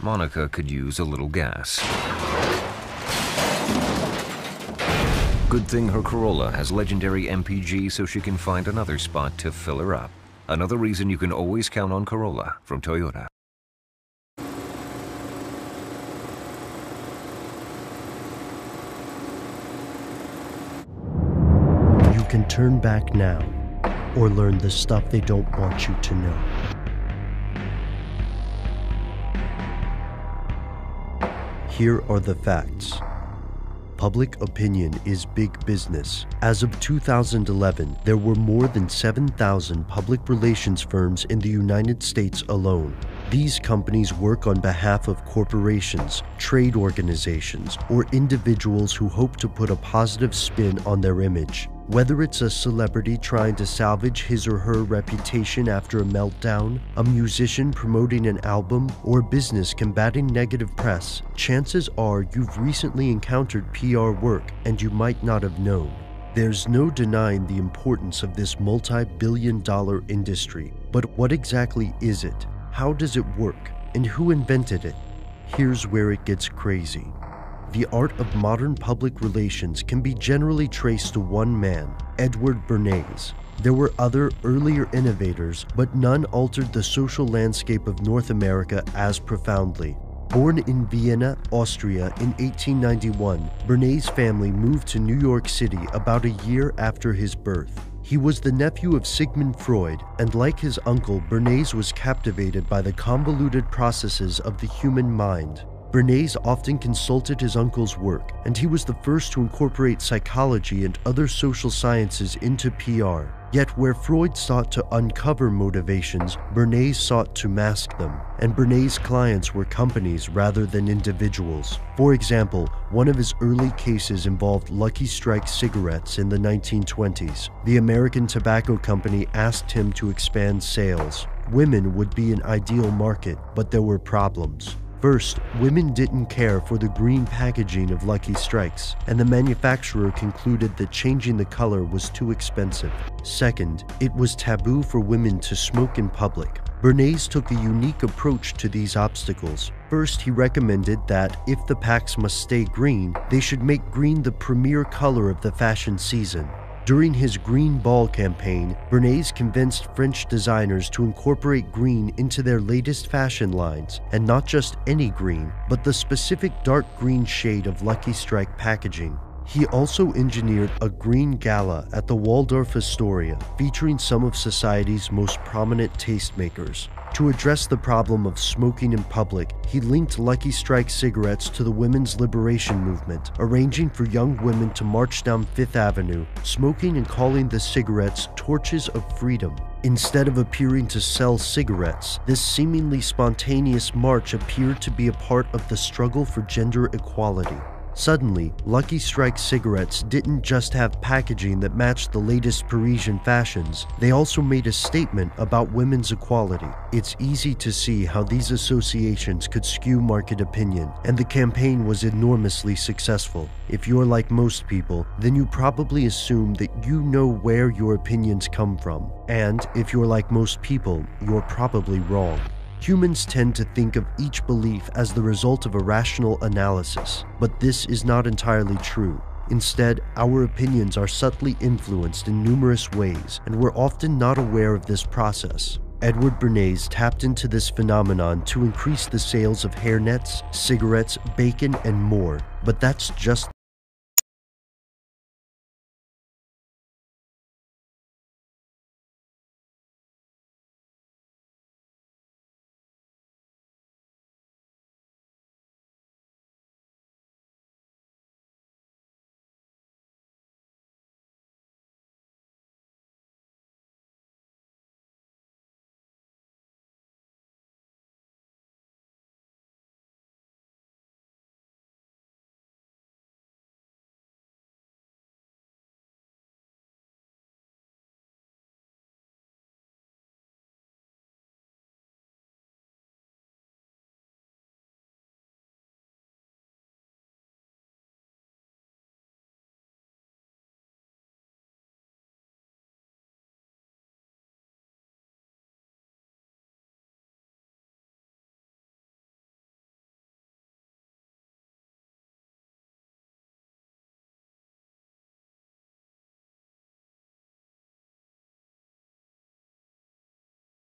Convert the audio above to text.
Monica could use a little gas. Good thing her Corolla has legendary MPG so she can find another spot to fill her up. Another reason you can always count on Corolla from Toyota. You can turn back now, or learn the stuff they don't want you to know. Here are the facts. Public opinion is big business. As of 2011, there were more than 7,000 public relations firms in the United States alone. These companies work on behalf of corporations, trade organizations, or individuals who hope to put a positive spin on their image. Whether it's a celebrity trying to salvage his or her reputation after a meltdown, a musician promoting an album, or a business combating negative press, chances are you've recently encountered PR work and you might not have known. There's no denying the importance of this multi-billion-dollar industry, but what exactly is it? How does it work? And who invented it? Here's where it gets crazy. The art of modern public relations can be generally traced to one man, Edward Bernays. There were other earlier innovators, but none altered the social landscape of North America as profoundly. Born in Vienna, Austria in 1891, Bernays' family moved to New York City about a year after his birth. He was the nephew of Sigmund Freud, and like his uncle, Bernays was captivated by the convoluted processes of the human mind. Bernays often consulted his uncle's work, and he was the first to incorporate psychology and other social sciences into PR. Yet where Freud sought to uncover motivations, Bernays sought to mask them, and Bernays' clients were companies rather than individuals. For example, one of his early cases involved Lucky Strike cigarettes in the 1920s. The American Tobacco Company asked him to expand sales. Women would be an ideal market, but there were problems. First, women didn't care for the green packaging of Lucky Strikes, and the manufacturer concluded that changing the color was too expensive. Second, it was taboo for women to smoke in public. Bernays took a unique approach to these obstacles. First, he recommended that if the packs must stay green, they should make green the premier color of the fashion season. During his Green Ball campaign, Bernays convinced French designers to incorporate green into their latest fashion lines, and not just any green, but the specific dark green shade of Lucky Strike packaging. He also engineered a green gala at the Waldorf Astoria, featuring some of society's most prominent tastemakers. To address the problem of smoking in public, he linked Lucky Strike cigarettes to the women's liberation movement, arranging for young women to march down Fifth Avenue, smoking and calling the cigarettes torches of freedom. Instead of appearing to sell cigarettes, this seemingly spontaneous march appeared to be a part of the struggle for gender equality. Suddenly, Lucky Strike cigarettes didn't just have packaging that matched the latest Parisian fashions, they also made a statement about women's equality. It's easy to see how these associations could skew market opinion, and the campaign was enormously successful. If you're like most people, then you probably assume that you know where your opinions come from. And if you're like most people, you're probably wrong. Humans tend to think of each belief as the result of a rational analysis, but this is not entirely true. Instead, our opinions are subtly influenced in numerous ways, and we're often not aware of this process. Edward Bernays tapped into this phenomenon to increase the sales of hairnets, cigarettes, bacon, and more. But that's just